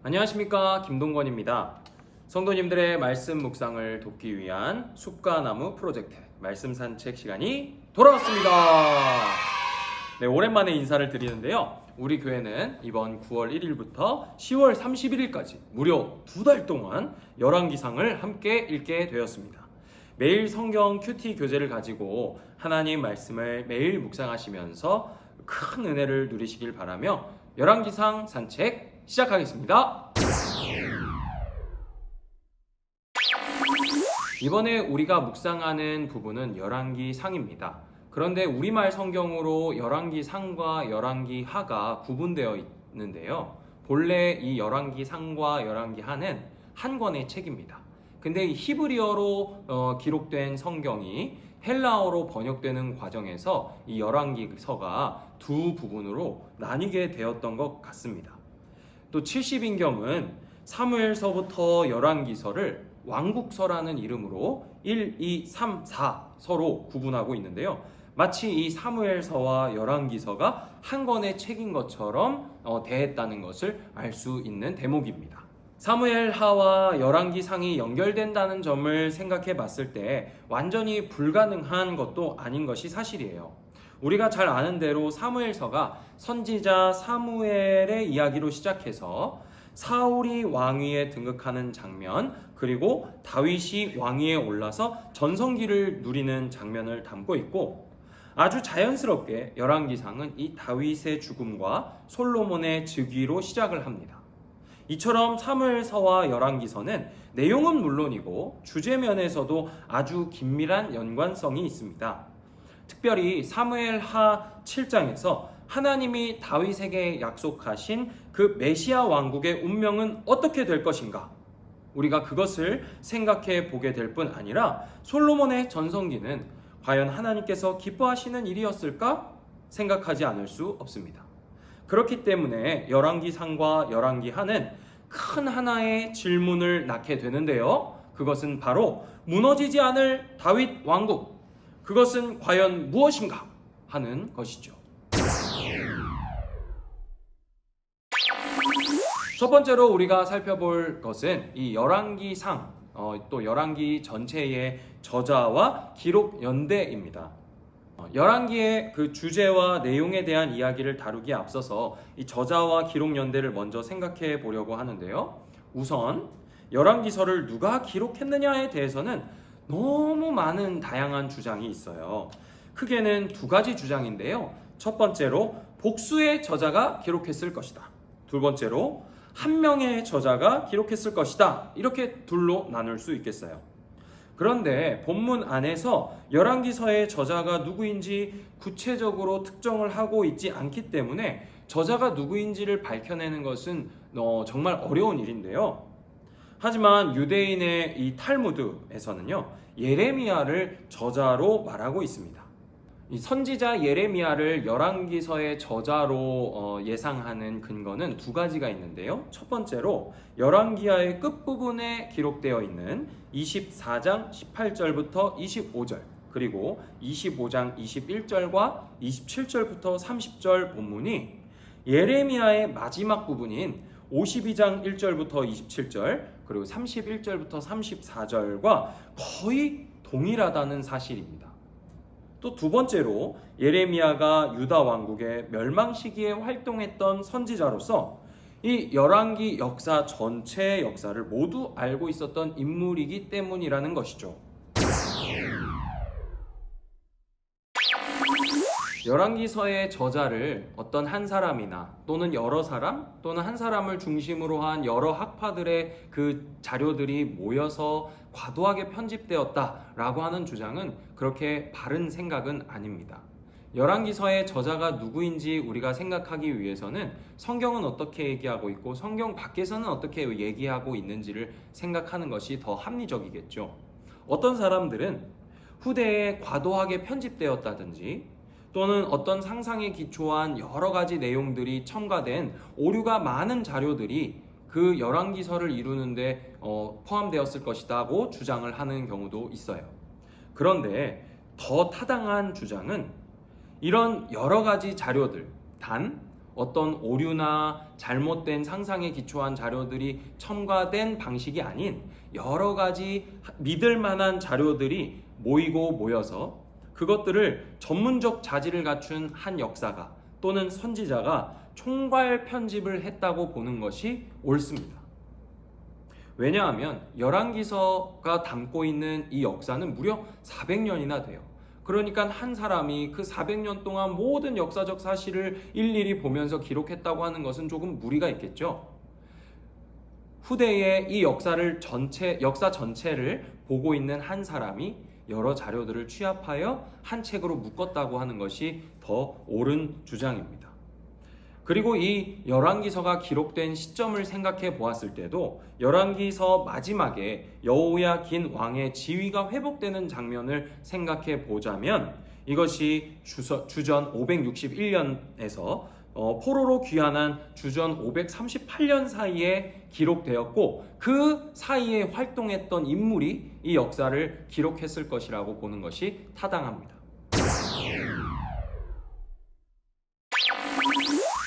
안녕하십니까, 김동건입니다. 성도님들의 말씀 묵상을 돕기 위한 숲과나무 프로젝트 말씀 산책 시간이 돌아왔습니다. 네, 오랜만에 인사를 드리는데요. 우리 교회는 이번 9월 1일부터 10월 31일까지 무려 2달 동안 열왕기상을 함께 읽게 되었습니다. 매일 성경 큐티 교재를 가지고 하나님 말씀을 매일 묵상하시면서 큰 은혜를 누리시길 바라며 열왕기상 산책 시작하겠습니다. 이번에 우리가 묵상하는 부분은 열왕기상입니다. 그런데 우리말 성경으로 열왕기상과 열왕기하가 구분되어 있는데요. 본래 이 열왕기상과 열왕기하는 한 권의 책입니다. 근데 이 히브리어로 기록된 성경이 헬라어로 번역되는 과정에서 이 열왕기서가 두 부분으로 나뉘게 되었던 것 같습니다. 또 70인경은 사무엘서부터 열왕기서를 왕국서라는 이름으로 1, 2, 3, 4서로 구분하고 있는데요. 마치 이 사무엘서와 열왕기서가 한 권의 책인 것처럼 대했다는 것을 알 수 있는 대목입니다. 사무엘하와 열왕기상이 연결된다는 점을 생각해 봤을 때 완전히 불가능한 것도 아닌 것이 사실이에요. 우리가 잘 아는 대로 사무엘서가 선지자 사무엘의 이야기로 시작해서 사울이 왕위에 등극하는 장면, 그리고 다윗이 왕위에 올라서 전성기를 누리는 장면을 담고 있고, 아주 자연스럽게 열왕기상은 이 다윗의 죽음과 솔로몬의 즉위로 시작을 합니다. 이처럼 사무엘서와 열왕기서는 내용은 물론이고 주제면에서도 아주 긴밀한 연관성이 있습니다. 특별히 사무엘하 7장에서 하나님이 다윗에게 약속하신 그 메시아 왕국의 운명은 어떻게 될 것인가? 우리가 그것을 생각해 보게 될 뿐 아니라 솔로몬의 전성기는 과연 하나님께서 기뻐하시는 일이었을까? 생각하지 않을 수 없습니다. 그렇기 때문에 열왕기상과 열왕기하는 큰 하나의 질문을 낳게 되는데요. 그것은 바로 무너지지 않을 다윗 왕국, 그것은 과연 무엇인가 하는 것이죠. 첫 번째로 우리가 살펴볼 것은 이 열왕기상, 또 열왕기 전체의 저자와 기록 연대입니다. 열왕기의 그 주제와 내용에 대한 이야기를 다루기에 앞서서 이 저자와 기록 연대를 먼저 생각해 보려고 하는데요. 우선 열왕기서를 누가 기록했느냐에 대해서는 너무 많은 다양한 주장이 있어요. 크게는 두 가지 주장인데요. 첫 번째로 복수의 저자가 기록했을 것이다. 두 번째로 한 명의 저자가 기록했을 것이다. 이렇게 둘로 나눌 수 있겠어요. 그런데 본문 안에서 열왕기서의 저자가 누구인지 구체적으로 특정을 하고 있지 않기 때문에 저자가 누구인지를 밝혀내는 것은 정말 어려운 일인데요. 하지만 유대인의 이 탈무드에서는요, 예레미야를 저자로 말하고 있습니다. 이 선지자 예레미야를 열왕기서의 저자로 예상하는 근거는 두 가지가 있는데요. 첫 번째로 열왕기하의 끝부분에 기록되어 있는 24장 18절부터 25절, 그리고 25장 21절과 27절부터 30절 본문이 예레미야의 마지막 부분인 52장 1절부터 27절, 그리고 31절부터 34절과 거의 동일하다는 사실입니다. 또 두 번째로 예레미야가 유다 왕국의 멸망 시기에 활동했던 선지자로서 이 열왕기 역사 전체의 역사를 모두 알고 있었던 인물이기 때문이라는 것이죠. 열왕기서의 저자를 어떤 한 사람이나 또는 여러 사람 또는 한 사람을 중심으로 한 여러 학파들의 그 자료들이 모여서 과도하게 편집되었다라고 하는 주장은 그렇게 바른 생각은 아닙니다. 열왕기서의 저자가 누구인지 우리가 생각하기 위해서는 성경은 어떻게 얘기하고 있고 성경 밖에서는 어떻게 얘기하고 있는지를 생각하는 것이 더 합리적이겠죠. 어떤 사람들은 후대에 과도하게 편집되었다든지 또는 어떤 상상에 기초한 여러 가지 내용들이 첨가된 오류가 많은 자료들이 그 열왕기서를 이루는데 포함되었을 것이라고 주장을 하는 경우도 있어요. 그런데 더 타당한 주장은 이런 여러 가지 자료들, 단 어떤 오류나 잘못된 상상에 기초한 자료들이 첨가된 방식이 아닌 여러 가지 믿을 만한 자료들이 모여서 그것들을 전문적 자질을 갖춘 한 역사가 또는 선지자가 총괄 편집을 했다고 보는 것이 옳습니다. 왜냐하면 열왕기서가 담고 있는 이 역사는 무려 400년이나 돼요. 그러니까 한 사람이 그 400년 동안 모든 역사적 사실을 일일이 보면서 기록했다고 하는 것은 조금 무리가 있겠죠. 후대에 이 역사 전체를 보고 있는 한 사람이 여러 자료들을 취합하여 한 책으로 묶었다고 하는 것이 더 옳은 주장입니다. 그리고 이 열왕기서가 기록된 시점을 생각해 보았을 때도 열왕기서 마지막에 여호야긴 왕의 지위가 회복되는 장면을 생각해 보자면 이것이 주전 561년에서 포로로 귀환한 주전 538년 사이에 기록되었고 그 사이에 활동했던 인물이 이 역사를 기록했을 것이라고 보는 것이 타당합니다.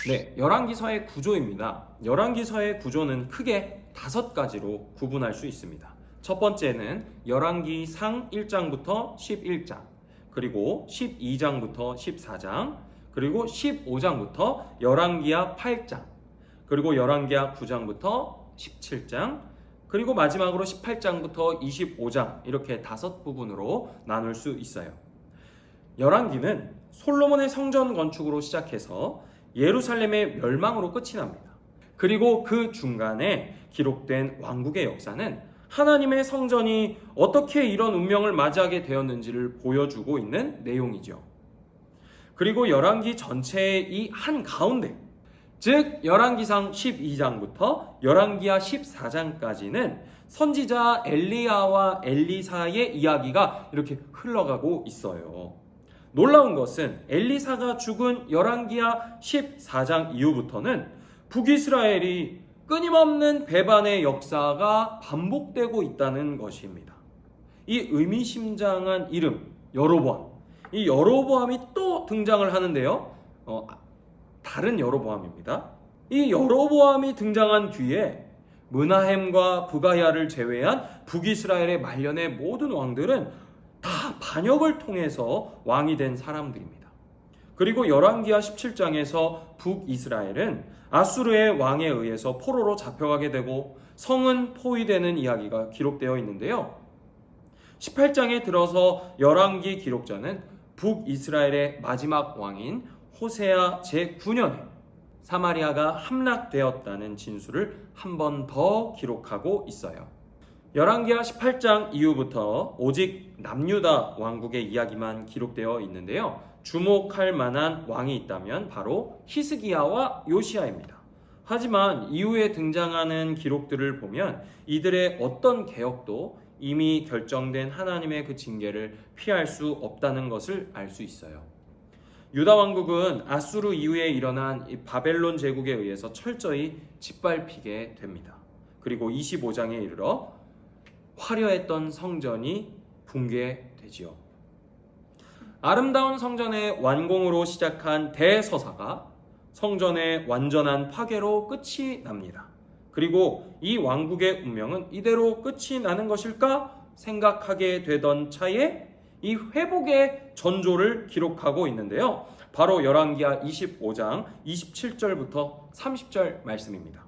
네, 열왕기서의 구조입니다. 열왕기서의 구조는 크게 5가지로 구분할 수 있습니다. 첫 번째는 열왕기상 1장부터 11장, 그리고 12장부터 14장, 그리고 15장부터 열왕기하 8장, 그리고 열왕기하 9장부터 17장, 그리고 마지막으로 18장부터 25장 이렇게 5부분으로 나눌 수 있어요. 열왕기는 솔로몬의 성전 건축으로 시작해서 예루살렘의 멸망으로 끝이 납니다. 그리고 그 중간에 기록된 왕국의 역사는 하나님의 성전이 어떻게 이런 운명을 맞이하게 되었는지를 보여주고 있는 내용이죠. 그리고 열왕기 전체의 이 한가운데, 즉 열왕기상 12장부터 열왕기하 14장까지는 선지자 엘리야와 엘리사의 이야기가 이렇게 흘러가고 있어요. 놀라운 것은 엘리사가 죽은 열왕기하 14장 이후부터는 북이스라엘이 끊임없는 배반의 역사가 반복되고 있다는 것입니다. 이 의미심장한 이름 여로보암, 이 여로보암이 또 등장을 하는데요. 다른 여로보암입니다. 이 여로보암이 등장한 뒤에 므나헴과 부가야를 제외한 북이스라엘의 말년의 모든 왕들은 다 반역을 통해서 왕이 된 사람들입니다. 그리고 열왕기하 17장에서 북이스라엘은 아수르의 왕에 의해서 포로로 잡혀가게 되고 성은 포위되는 이야기가 기록되어 있는데요. 18장에 들어서 열왕기 기록자는 북이스라엘의 마지막 왕인 호세아 제9년에 사마리아가 함락되었다는 진술을 한 번 더 기록하고 있어요. 열왕기하 18장 이후부터 오직 남유다 왕국의 이야기만 기록되어 있는데요. 주목할 만한 왕이 있다면 바로 히스기야와 요시야입니다. 하지만 이후에 등장하는 기록들을 보면 이들의 어떤 개혁도 이미 결정된 하나님의 그 징계를 피할 수 없다는 것을 알 수 있어요. 유다 왕국은 아수르 이후에 일어난 바벨론 제국에 의해서 철저히 짓밟히게 됩니다. 그리고 25장에 이르러 화려했던 성전이 붕괴되지요. 아름다운 성전의 완공으로 시작한 대서사가 성전의 완전한 파괴로 끝이 납니다. 그리고 이 왕국의 운명은 이대로 끝이 나는 것일까 생각하게 되던 차에 이 회복의 전조를 기록하고 있는데요. 바로 열왕기하 25장 27절부터 30절 말씀입니다.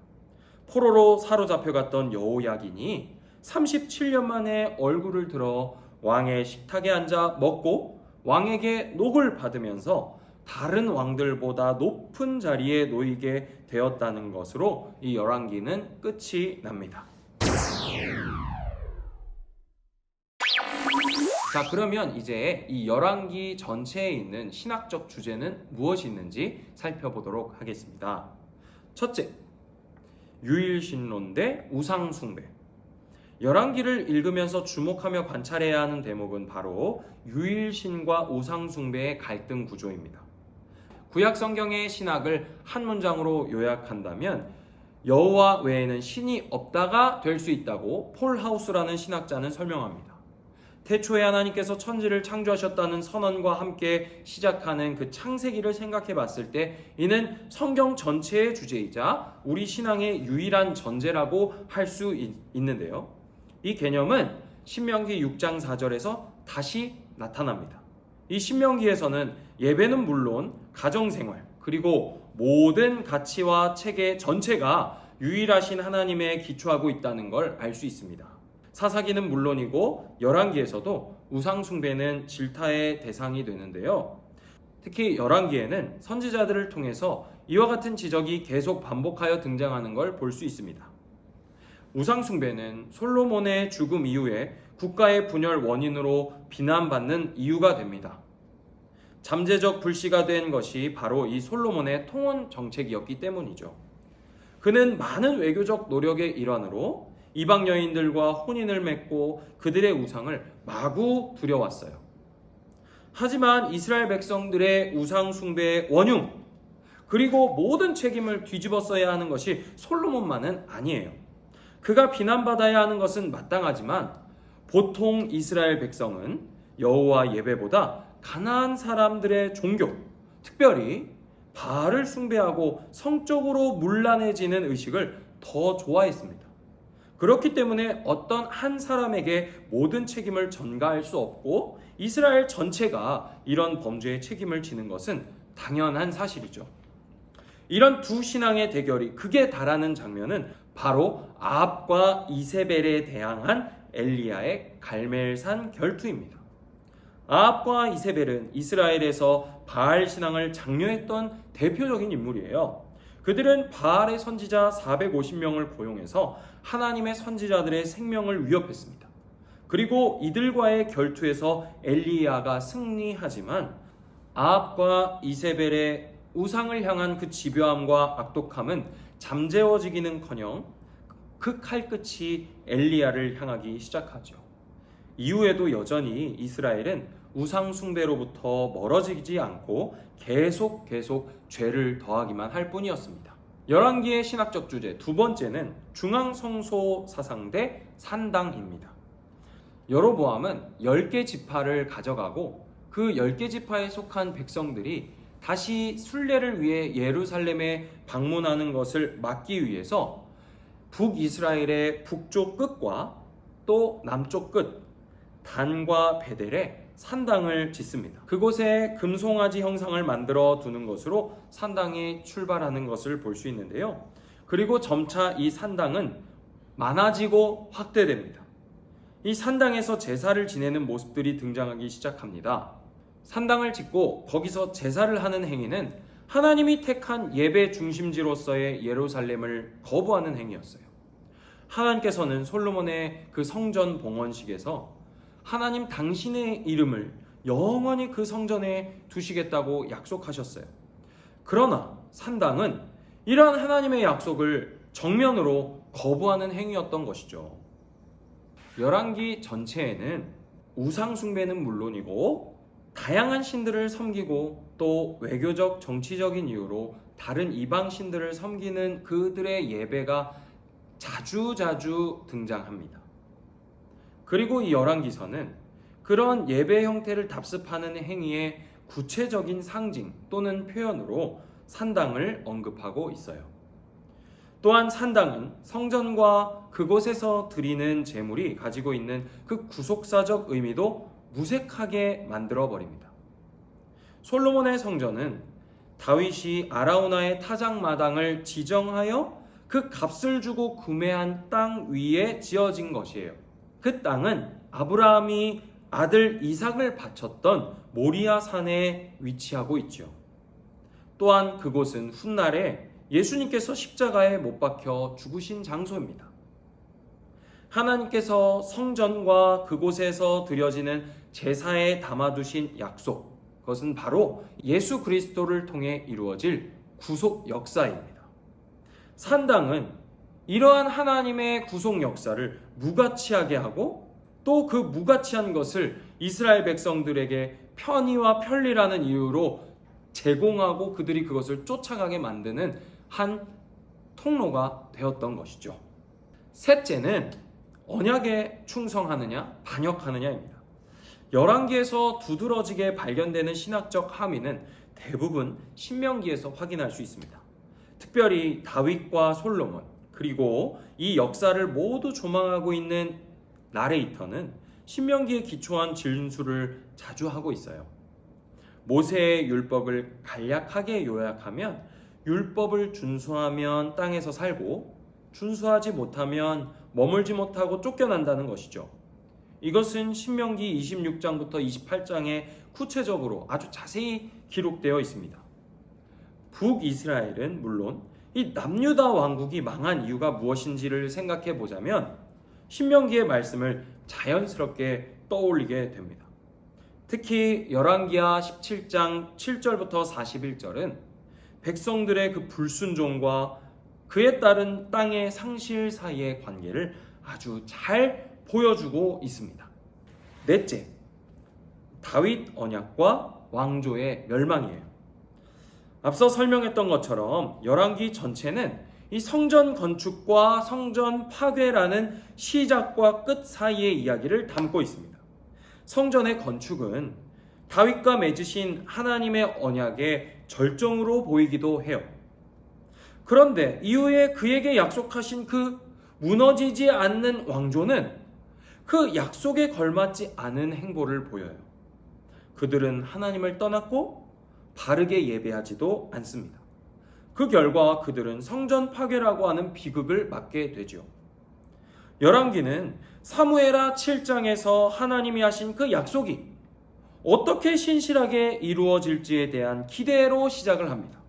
포로로 사로잡혀갔던 여호야긴이 37년 만에 얼굴을 들어 왕의 식탁에 앉아 먹고 왕에게 녹을 받으면서 다른 왕들보다 높은 자리에 놓이게 되었다는 것으로 이 열왕기는 끝이 납니다. 자, 그러면 이제 이 열왕기 전체에 있는 신학적 주제는 무엇이 있는지 살펴보도록 하겠습니다. 첫째, 유일신론 대 우상숭배. 열왕기를 읽으면서 주목하며 관찰해야 하는 대목은 바로 유일신과 우상숭배의 갈등 구조입니다. 구약 성경의 신학을 한 문장으로 요약한다면 여호와 외에는 신이 없다가 될 수 있다고 폴 하우스라는 신학자는 설명합니다. 태초에 하나님께서 천지를 창조하셨다는 선언과 함께 시작하는 그 창세기를 생각해 봤을 때 이는 성경 전체의 주제이자 우리 신앙의 유일한 전제라고 할 수 있는데요. 이 개념은 신명기 6장 4절에서 다시 나타납니다. 이 신명기에서는 예배는 물론 가정생활 그리고 모든 가치와 체계 전체가 유일하신 하나님에 기초하고 있다는 걸 알 수 있습니다. 사사기는 물론이고 열왕기에서도 우상 숭배는 질타의 대상이 되는데요. 특히 열왕기에는 선지자들을 통해서 이와 같은 지적이 계속 반복하여 등장하는 걸 볼 수 있습니다. 우상 숭배는 솔로몬의 죽음 이후에 국가의 분열 원인으로 비난받는 이유가 됩니다. 잠재적 불씨가 된 것이 바로 이 솔로몬의 통혼 정책이었기 때문이죠. 그는 많은 외교적 노력의 일환으로 이방 여인들과 혼인을 맺고 그들의 우상을 마구 들여왔어요. 하지만 이스라엘 백성들의 우상 숭배의 원흉 그리고 모든 책임을 뒤집어 써야 하는 것이 솔로몬만은 아니에요. 그가 비난받아야 하는 것은 마땅하지만 보통 이스라엘 백성은 여호와 예배보다 가나안 사람들의 종교, 특별히 바알을 숭배하고 성적으로 문란해지는 의식을 더 좋아했습니다. 그렇기 때문에 어떤 한 사람에게 모든 책임을 전가할 수 없고 이스라엘 전체가 이런 범죄의 책임을 지는 것은 당연한 사실이죠. 이런 두 신앙의 대결이 극에 달하는 장면은 바로 아합과 이세벨에 대항한 엘리야의 갈멜산 결투입니다. 아합과 이세벨은 이스라엘에서 바알 신앙을 장려했던 대표적인 인물이에요. 그들은 바알의 선지자 450명을 고용해서 하나님의 선지자들의 생명을 위협했습니다. 그리고 이들과의 결투에서 엘리야가 승리하지만 아합과 이세벨의 우상을 향한 그 집요함과 악독함은 잠재워지기는커녕 그 칼끝이 엘리야를 향하기 시작하죠. 이후에도 여전히 이스라엘은 우상 숭배로부터 멀어지지 않고 계속 죄를 더하기만 할 뿐이었습니다. 열왕기의 신학적 주제 두 번째는 중앙성소 사상 대 산당입니다. 여로보암은 10개 지파를 가져가고 그 10개 지파에 속한 백성들이 다시 순례를 위해 예루살렘에 방문하는 것을 막기 위해서 북이스라엘의 북쪽 끝과 또 남쪽 끝 단과 베델에 산당을 짓습니다. 그곳에 금송아지 형상을 만들어 두는 것으로 산당이 출발하는 것을 볼 수 있는데요. 그리고 점차 이 산당은 많아지고 확대됩니다. 이 산당에서 제사를 지내는 모습들이 등장하기 시작합니다. 산당을 짓고 거기서 제사를 하는 행위는 하나님이 택한 예배 중심지로서의 예루살렘을 거부하는 행위였어요. 하나님께서는 솔로몬의 그 성전 봉헌식에서 하나님 당신의 이름을 영원히 그 성전에 두시겠다고 약속하셨어요. 그러나 산당은 이러한 하나님의 약속을 정면으로 거부하는 행위였던 것이죠. 열왕기 전체에는 우상 숭배는 물론이고 다양한 신들을 섬기고 또 외교적 정치적인 이유로 다른 이방 신들을 섬기는 그들의 예배가 자주 등장합니다. 그리고 이 열왕기서는 그런 예배 형태를 답습하는 행위의 구체적인 상징 또는 표현으로 산당을 언급하고 있어요. 또한 산당은 성전과 그곳에서 드리는 제물이 가지고 있는 그 구속사적 의미도 무색하게 만들어버립니다. 솔로몬의 성전은 다윗이 아라우나의 타작마당을 지정하여 그 값을 주고 구매한 땅 위에 지어진 것이에요. 그 땅은 아브라함이 아들 이삭을 바쳤던 모리아 산에 위치하고 있죠. 또한 그곳은 훗날에 예수님께서 십자가에 못 박혀 죽으신 장소입니다. 하나님께서 성전과 그곳에서 드려지는 제사에 담아두신 약속, 그것은 바로 예수 그리스도를 통해 이루어질 구속 역사입니다. 산당은 이러한 하나님의 구속 역사를 무가치하게 하고 또 그 무가치한 것을 이스라엘 백성들에게 편의와 편리라는 이유로 제공하고 그들이 그것을 쫓아가게 만드는 한 통로가 되었던 것이죠. 셋째는 언약에 충성하느냐 반역하느냐입니다. 열왕기에서 두드러지게 발견되는 신학적 함의는 대부분 신명기에서 확인할 수 있습니다. 특별히 다윗과 솔로몬, 그리고 이 역사를 모두 조망하고 있는 나레이터는 신명기에 기초한 진술을 자주 하고 있어요. 모세의 율법을 간략하게 요약하면 율법을 준수하면 땅에서 살고 준수하지 못하면 머물지 못하고 쫓겨난다는 것이죠. 이것은 신명기 26장부터 28장에 구체적으로 아주 자세히 기록되어 있습니다. 북이스라엘은 물론 이 남유다 왕국이 망한 이유가 무엇인지를 생각해 보자면 신명기의 말씀을 자연스럽게 떠올리게 됩니다. 특히 열왕기하 17장 7절부터 41절은 백성들의 그 불순종과 그에 따른 땅의 상실 사이의 관계를 아주 잘 보여주고 있습니다. 넷째, 다윗 언약과 왕조의 멸망이에요. 앞서 설명했던 것처럼 열왕기 전체는 이 성전 건축과 성전 파괴라는 시작과 끝 사이의 이야기를 담고 있습니다. 성전의 건축은 다윗과 맺으신 하나님의 언약의 절정으로 보이기도 해요. 그런데 이후에 그에게 약속하신 그 무너지지 않는 왕조는 그 약속에 걸맞지 않은 행보를 보여요. 그들은 하나님을 떠났고 바르게 예배하지도 않습니다. 그 결과 그들은 성전 파괴라고 하는 비극을 맞게 되죠. 열왕기는 사무엘하 7장에서 하나님이 하신 그 약속이 어떻게 신실하게 이루어질지에 대한 기대로 시작을 합니다.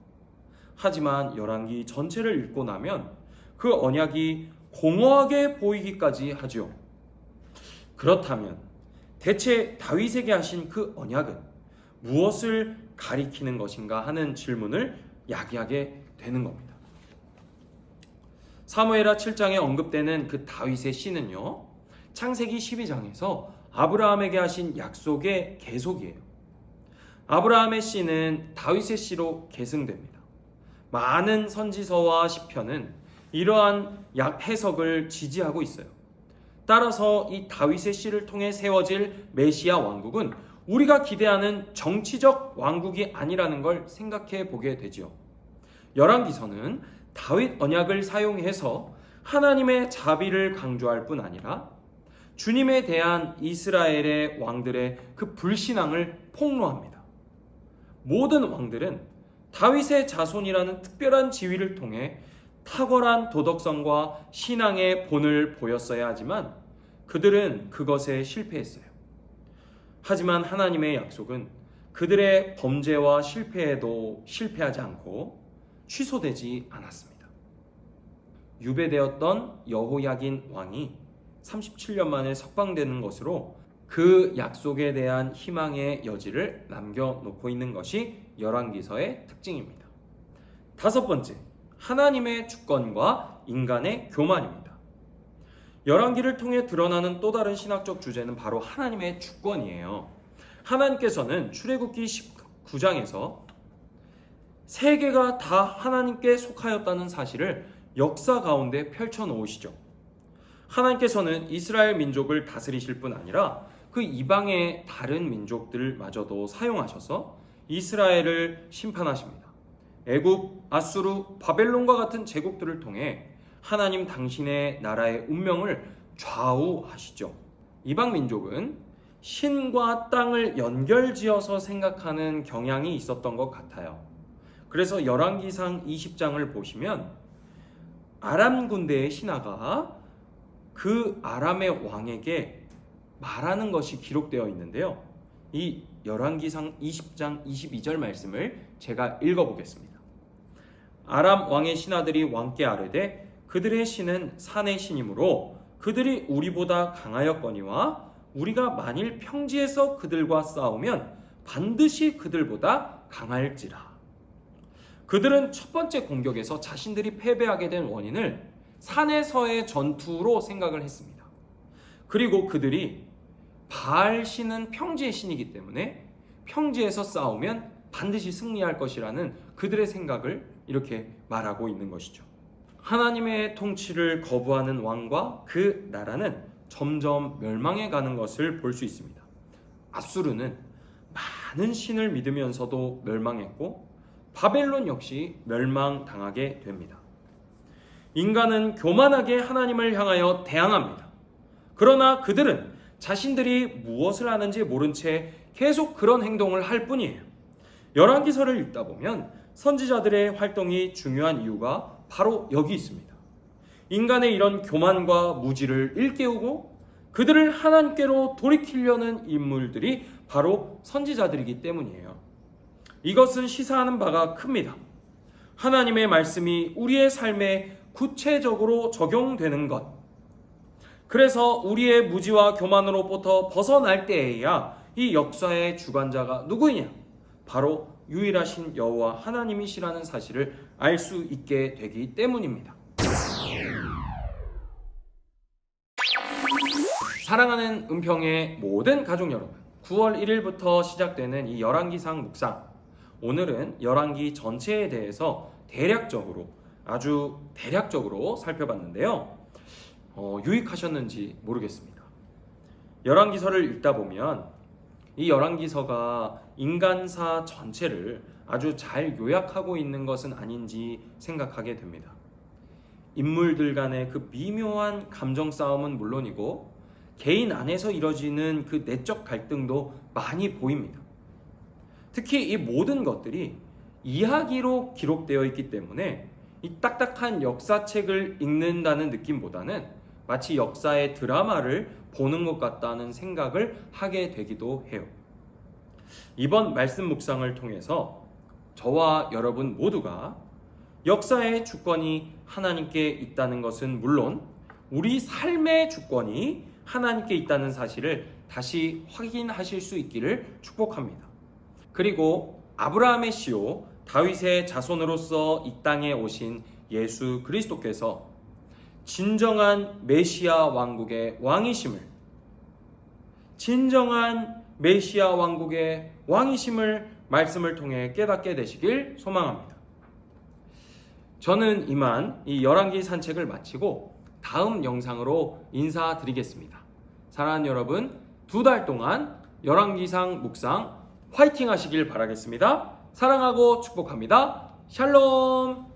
하지만 열왕기 전체를 읽고 나면 그 언약이 공허하게 보이기까지 하죠. 그렇다면 대체 다윗에게 하신 그 언약은 무엇을 가리키는 것인가 하는 질문을 야기하게 되는 겁니다. 사무엘하 7장에 언급되는 그 다윗의 씨는요, 창세기 12장에서 아브라함에게 하신 약속의 계속이에요. 아브라함의 씨는 다윗의 씨로 계승됩니다. 많은 선지서와 시편은 이러한 해석을 지지하고 있어요. 따라서 이 다윗의 씨를 통해 세워질 메시아 왕국은 우리가 기대하는 정치적 왕국이 아니라는 걸 생각해 보게 되지요. 열왕기서는 다윗 언약을 사용해서 하나님의 자비를 강조할 뿐 아니라 주님에 대한 이스라엘의 왕들의 그 불신앙을 폭로합니다. 모든 왕들은 다윗의 자손이라는 특별한 지위를 통해 탁월한 도덕성과 신앙의 본을 보였어야 하지만 그들은 그것에 실패했어요. 하지만 하나님의 약속은 그들의 범죄와 실패에도 실패하지 않고 취소되지 않았습니다. 유배되었던 여호야긴 왕이 37년 만에 석방되는 것으로 그 약속에 대한 희망의 여지를 남겨놓고 있는 것이 열왕기서의 특징입니다. 다섯 번째, 하나님의 주권과 인간의 교만입니다. 열왕기를 통해 드러나는 또 다른 신학적 주제는 바로 하나님의 주권이에요. 하나님께서는 출애굽기 19장에서 세계가 다 하나님께 속하였다는 사실을 역사 가운데 펼쳐놓으시죠. 하나님께서는 이스라엘 민족을 다스리실 뿐 아니라 그 이방의 다른 민족들마저도 사용하셔서 이스라엘을 심판하십니다. 애굽, 아수르, 바벨론과 같은 제국들을 통해 하나님 당신의 나라의 운명을 좌우하시죠. 이방 민족은 신과 땅을 연결지어서 생각하는 경향이 있었던 것 같아요. 그래서 열왕기상 20장을 보시면 아람 군대의 신하가 그 아람의 왕에게 말하는 것이 기록되어 있는데요. 이 열왕기상 20장 22절 말씀을 제가 읽어보겠습니다. 아람 왕의 신하들이 왕께 아뢰되 그들의 신은 산의 신이므로 그들이 우리보다 강하였거니와 우리가 만일 평지에서 그들과 싸우면 반드시 그들보다 강할지라. 그들은 첫 번째 공격에서 자신들이 패배하게 된 원인을 산에서의 전투로 생각을 했습니다. 그리고 그들이 바알 신은 평지의 신이기 때문에 평지에서 싸우면 반드시 승리할 것이라는 그들의 생각을 이렇게 말하고 있는 것이죠. 하나님의 통치를 거부하는 왕과 그 나라는 점점 멸망해 가는 것을 볼 수 있습니다. 아수르는 많은 신을 믿으면서도 멸망했고 바벨론 역시 멸망당하게 됩니다. 인간은 교만하게 하나님을 향하여 대항합니다. 그러나 그들은 자신들이 무엇을 하는지 모른 채 계속 그런 행동을 할 뿐이에요. 열왕기서를 읽다 보면 선지자들의 활동이 중요한 이유가 바로 여기 있습니다. 인간의 이런 교만과 무지를 일깨우고 그들을 하나님께로 돌이키려는 인물들이 바로 선지자들이기 때문이에요. 이것은 시사하는 바가 큽니다. 하나님의 말씀이 우리의 삶에 구체적으로 적용되는 것. 그래서 우리의 무지와 교만으로부터 벗어날 때에야 이 역사의 주관자가 누구이냐? 바로 유일하신 여호와 하나님이시라는 사실을 알 수 있게 되기 때문입니다. 사랑하는 은평의 모든 가족 여러분, 9월 1일부터 시작되는 이 열왕기상 묵상, 오늘은 열왕기 전체에 대해서 아주 대략적으로 살펴봤는데요. 유익하셨는지 모르겠습니다. 열왕기서를 읽다 보면 이 열왕기서가 인간사 전체를 아주 잘 요약하고 있는 것은 아닌지 생각하게 됩니다. 인물들 간의 그 미묘한 감정 싸움은 물론이고 개인 안에서 이뤄지는 그 내적 갈등도 많이 보입니다. 특히 이 모든 것들이 이야기로 기록되어 있기 때문에 이 딱딱한 역사책을 읽는다는 느낌보다는 마치 역사의 드라마를 보는 것 같다는 생각을 하게 되기도 해요. 이번 말씀 묵상을 통해서 저와 여러분 모두가 역사의 주권이 하나님께 있다는 것은 물론 우리 삶의 주권이 하나님께 있다는 사실을 다시 확인하실 수 있기를 축복합니다. 그리고 아브라함의 씨요 다윗의 자손으로서 이 땅에 오신 예수 그리스도께서 진정한 메시아 왕국의 왕이심을 말씀을 통해 깨닫게 되시길 소망합니다. 저는 이만 이 열왕기 산책을 마치고 다음 영상으로 인사드리겠습니다. 사랑하는 여러분, 2달 동안 열왕기상 묵상 화이팅 하시길 바라겠습니다. 사랑하고 축복합니다. 샬롬.